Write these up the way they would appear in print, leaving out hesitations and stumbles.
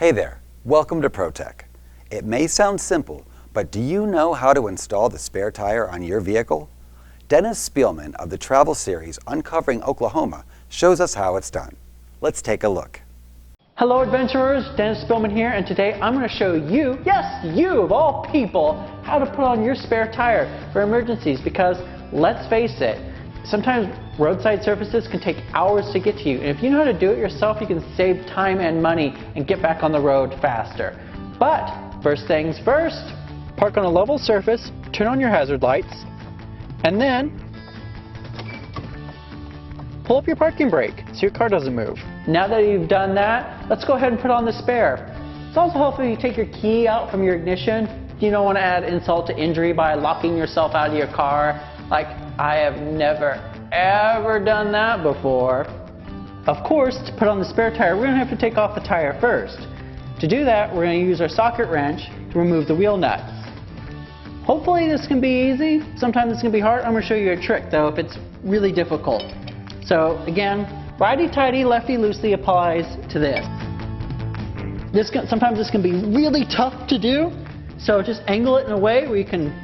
Hey there, welcome to ProTech. It may sound simple, but do you know how to install the spare tire on your vehicle? Dennis Spielman of the travel series Uncovering Oklahoma shows us how it's done. Let's take a look. Hello adventurers, Dennis Spielman here, and today I'm going to show you, yes, you of all people, how to put on your spare tire for emergencies, because let's face it, sometimes roadside surfaces can take hours to get to you, and if you know how to do it yourself, you can save time and money and get back on the road faster. But first things first, park on a level surface, turn on your hazard lights, and then pull up your parking brake so your car doesn't move. Now that you've done that, let's go ahead and put on the spare. It's also helpful if you take your key out from your ignition. You don't want to add insult to injury by locking yourself out of your car. Like, I have never ever done that before. Of course, to put on the spare tire, we're going to have to take off the tire first. To do that, we're going to use our socket wrench to remove the wheel nuts. Hopefully this can be easy. Sometimes it's going to be hard. I'm going to show you a trick though if it's really difficult. So again, righty-tighty, lefty-loosely applies to this. Sometimes this can be really tough to do, so just angle it in a way where you can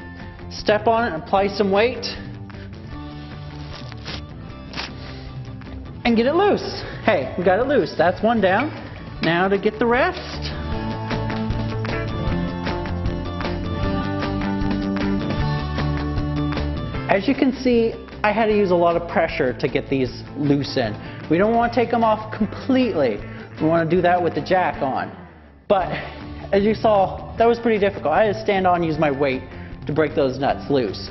step on it and apply some weight and get it loose. Hey, we got it loose. That's one down. Now to get the rest. As you can see, I had to use a lot of pressure to get these loosened. We don't want to take them off completely. We want to do that with the jack on. But as you saw, that was pretty difficult. I had to stand on and use my weight to break those nuts loose.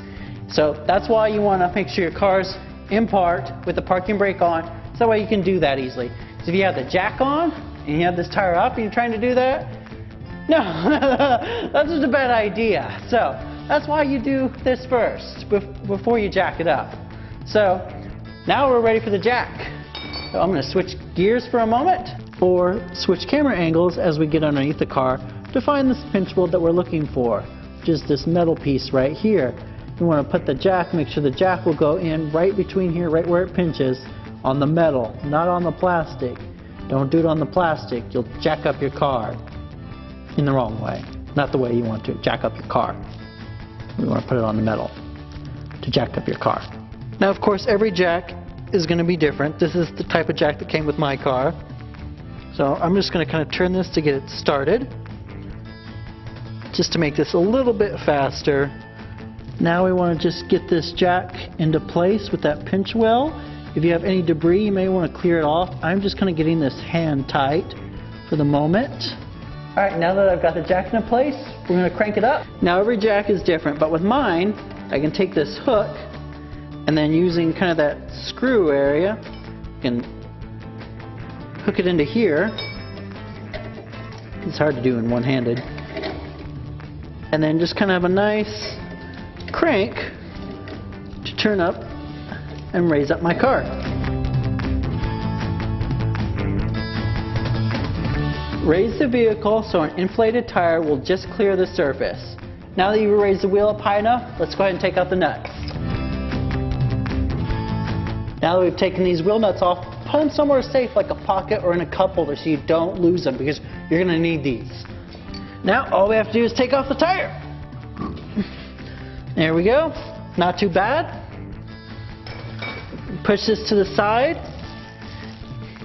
So that's why you want to make sure your car's in park with the parking brake on, so that way you can do that easily. So if you have the jack on and you have this tire up and you're trying to do that, no, that's just a bad idea. So that's why you do this first before you jack it up. So now we're ready for the jack. So I'm going to switch gears for a moment, or switch camera angles as we get underneath the car to find this pinch bolt that we're looking for, which is this metal piece right here. You want to put the jack, make sure the jack will go in right between here, right where it pinches, on the metal, not on the plastic. Don't do it on the plastic. You'll jack up your car in the wrong way. Not the way you want to jack up your car. You want to put it on the metal to jack up your car. Now, of course, every jack is going to be different. This is the type of jack that came with my car. So I'm just going to kind of turn this to get it started, just to make this a little bit faster. Now we want to just get this jack into place with that pinch well. If you have any debris, you may want to clear it off. I'm just kind of getting this hand tight for the moment. All right, now that I've got the jack into place, we're going to crank it up. Now every jack is different, but with mine, I can take this hook and then using kind of that screw area, you can hook it into here. It's hard to do in one-handed. And then just kind of have a nice crank to turn up and raise up my car. Raise the vehicle so an inflated tire will just clear the surface. Now that you've raised the wheel up high enough, let's go ahead and take out the nuts. Now that we've taken these wheel nuts off, put them somewhere safe like a pocket or in a cup holder so you don't lose them, because you're going to need these. Now all we have to do is take off the tire. There we go. Not too bad. Push this to the side.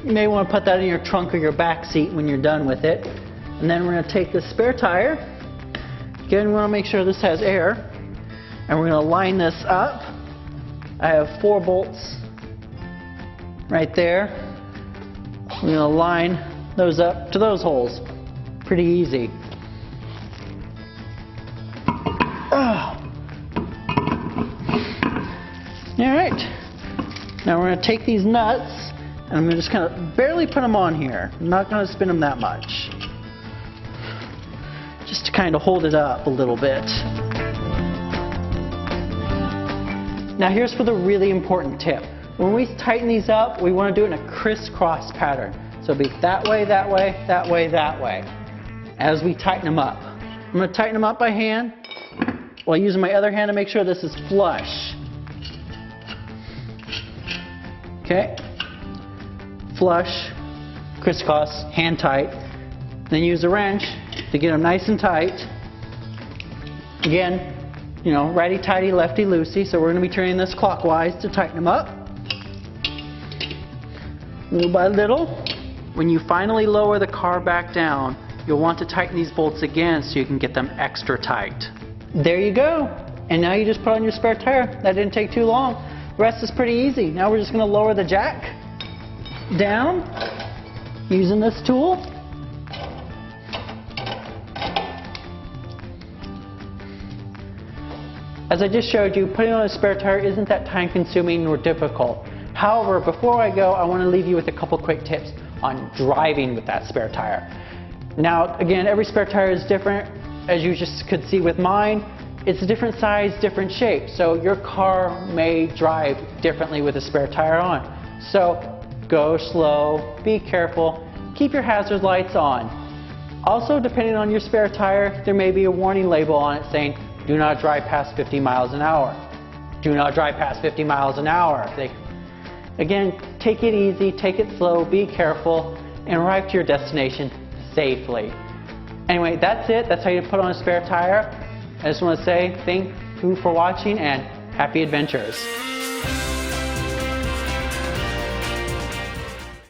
You may want to put that in your trunk or your back seat when you're done with it. And then we're going to take the spare tire. Again, we want to make sure this has air. And we're going to line this up. I have 4 bolts right there. We're going to line those up to those holes. Pretty easy. All right. Now we're going to take these nuts and I'm going to just kind of barely put them on here. I'm not going to spin them that much. Just to kind of hold it up a little bit. Now here's for the really important tip. When we tighten these up, we want to do it in a crisscross pattern. So it'll be that way, that way, that way, that way, as we tighten them up. I'm going to tighten them up by hand while using my other hand to make sure this is flush. Okay, flush, crisscross, hand tight. Then use a wrench to get them nice and tight. Again, you know, righty-tighty, lefty-loosey, so we're going to be turning this clockwise to tighten them up. Little by little. When you finally lower the car back down, you'll want to tighten these bolts again so you can get them extra tight. There you go. And now you just put on your spare tire. That didn't take too long. The rest is pretty easy. Now we're just going to lower the jack down using this tool. As I just showed you, putting on a spare tire isn't that time consuming nor difficult. However, before I go, I want to leave you with a couple quick tips on driving with that spare tire. Now, again, every spare tire is different. As you just could see with mine, it's a different size, different shape. So your car may drive differently with a spare tire on. So go slow, be careful, keep your hazard lights on. Also, depending on your spare tire, there may be a warning label on it saying, do not drive past 50 miles an hour. Do not drive past 50 miles an hour. Again, take it easy, take it slow, be careful, and arrive to your destination safely. Anyway, that's it. That's how you put on a spare tire. I just want to say thank you for watching and happy adventures.